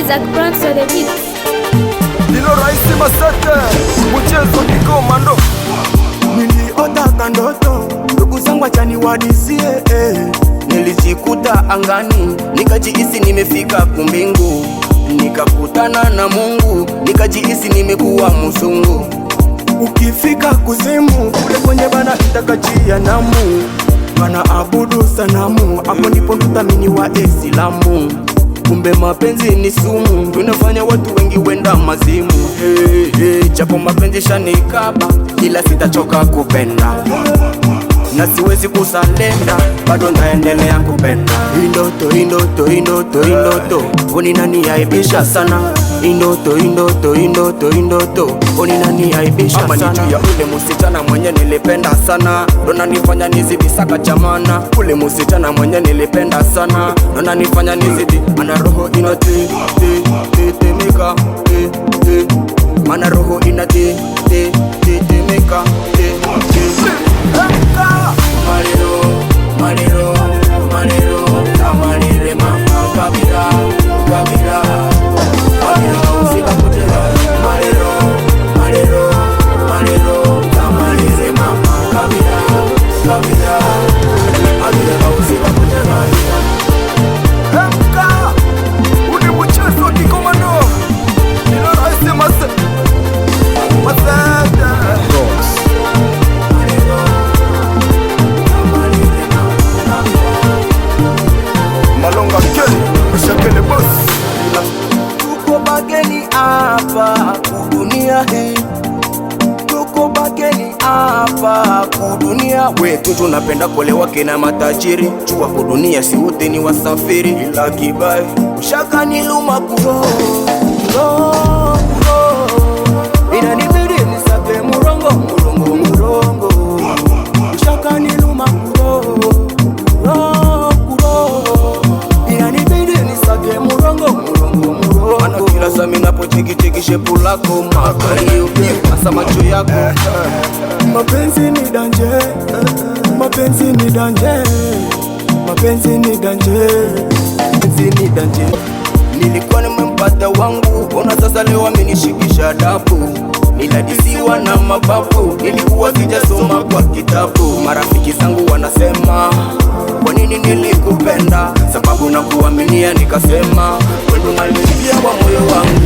Isaac Brown sur le beat. Lilo Raisi Masete, mchezo ni komando. Niliota ndoto, ndugu zangu acha niwadisie Nilijikuta angani, nikajihisi nimefika kumbingu. Nikakutana na Mungu, nikajihisi nimekuwa mzungu. Ukifika kuzimu, kule kwenye bana itakachia namu. Bana abudu sanamu, hapo ndipo tutamini wa Islamu. Kumbe mapenzi ni sumu, tunafanya watu wengi wenda mazimu. Japo mapenzi shanikaba, ila sitachoka kupenda. Na siwezi kusalenda, bado naendelea kupenda. Indoto, indoto, indoto, indoto, oni nani aibisha sana. Indoto, indoto, indoto, indoto, oni nani aibisha sana. Ama ni juu ya ule musichana mwenye nilipenda sana, ndo nanifanya nizidi saka chamana. Ule musichana mwenye nilipenda sana, ndo nanifanya nizidi. Ana roho inati, tetemeka, ana roho inati, tetemeka, Malero, malero, malero, tamalere mama kabira, kabira, malero, sikapotera. Malero, malero, malero, tamalere mama kabira, kabira, malero, sikapotera. Emka, uni mchezo ni komando. Lilo Raisi Masete, Masete. Malonga Keli, Mshakele boss. Tuko bageni hapa kudunia hii, tuko bageni hapa kudunia. Wetu tunapenda kulewa kina matajiri, chua kudunia si wote ni wasafiri. Ila kibai ushaka niluma kuro, kuro, kuro. Inanibidi nisake murongo, murongo, murongo. Ushaka niluma kuro, kuro, kuro. Inanibidi nisake murongo, murongo, murongo. Mana kila saa minapocheki shepu lako, makari asa macho yako. Mapenzi ni danje, mapenzi ni danje, mapenzi ni danje, mapenzi ni danje. Nilikuwa nimempata wangu, ona sasa leo amenishikisha adabu. Niladisiwa na mababu, nilikuwa sijasoma kwa kitabu. Marafiki zangu wanasema, kwa nini nilikupenda? Sababu na kuaminia nikasema, wewe unanitia kwa moyo wangu.